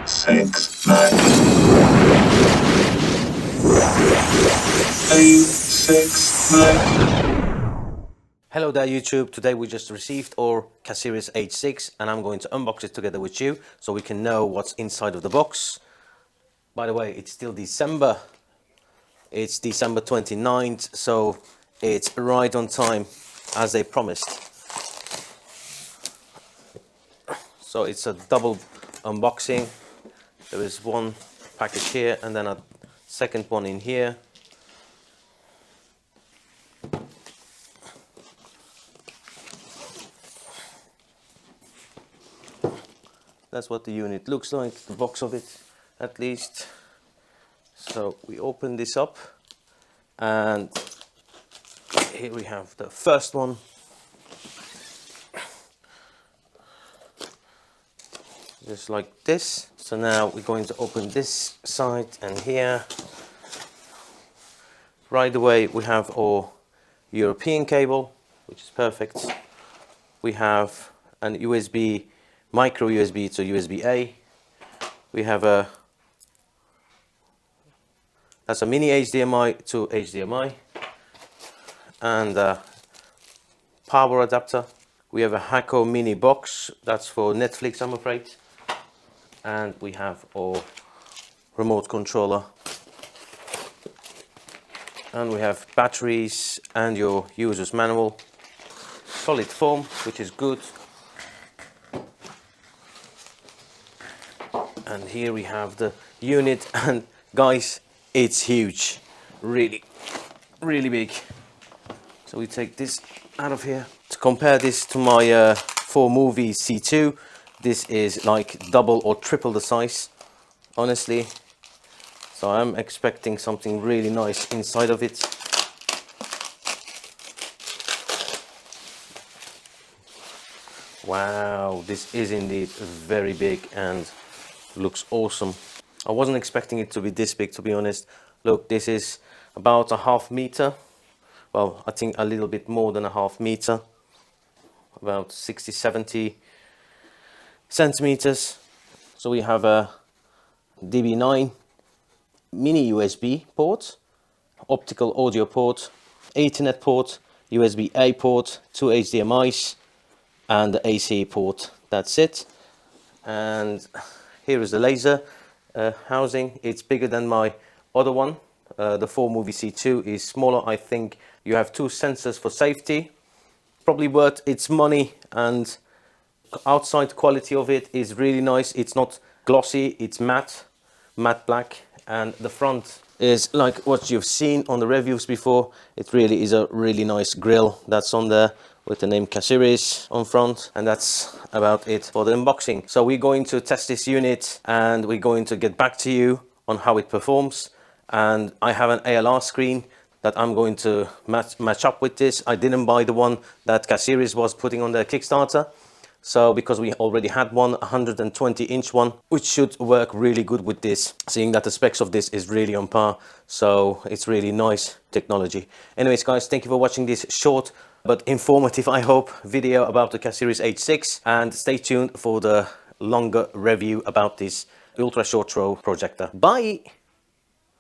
A6 Mac. A6 Mac. Hello there YouTube, today we just received our Casiris H6 and I'm going to unbox it together with you so we can know what's inside of the box. By the way, it's still December. It's December 29th, so it's right on time as they promised. So it's a double unboxing. There is one package here and then a second one in here. That's what the unit looks like, the box of it at least. So we open this up and here we have the first one. Just like this. So now we're going to open this side and here. Right away we have our European cable, which is perfect. We have an USB, micro USB to USB-A. We have that's a mini HDMI to HDMI and a power adapter. We have a Hako mini box, that's for Netflix I'm afraid. And we have our remote controller. And we have batteries and your user's manual. Solid foam, which is good. And here we have the unit, and guys, it's huge, really big. So we take this out of here. To compare this to my 4-movie C2, this is like double or triple the size, honestly. So I'm expecting something really nice inside of it. Wow, this is indeed very big and looks awesome. I wasn't expecting it to be this big, to be honest. Look, this is about a ½ meter. Well, I think a little bit more than a ½ meter. About 60-70 centimeters. So we have a DB9 mini USB port, optical audio port, Ethernet port, USB-A port, 2 HDMIs, and the AC port. That's it. And here is the laser housing. It's bigger than my other one. The 4-movie C2 is smaller. I think you have 2 sensors for safety. Probably worth its money, and outside quality of it is really nice. It's not glossy, it's matte black, and the front is like what you've seen on the reviews before. It really is a really nice grille that's on there with the name Casiris on front, and that's about it for the unboxing. So we're going to test this unit and we're going to get back to you on how it performs. And I have an ALR screen that I'm going to match up with this. I didn't buy the one that Casiris was putting on their Kickstarter. So because we already had one, 120-inch one, which should work really good with this, seeing that the specs of this is really on par. So it's really nice technology. Anyways guys, thank you for watching this short but informative, I hope, video about the Casiris H6, and stay tuned for the longer review about this ultra short throw projector. Bye!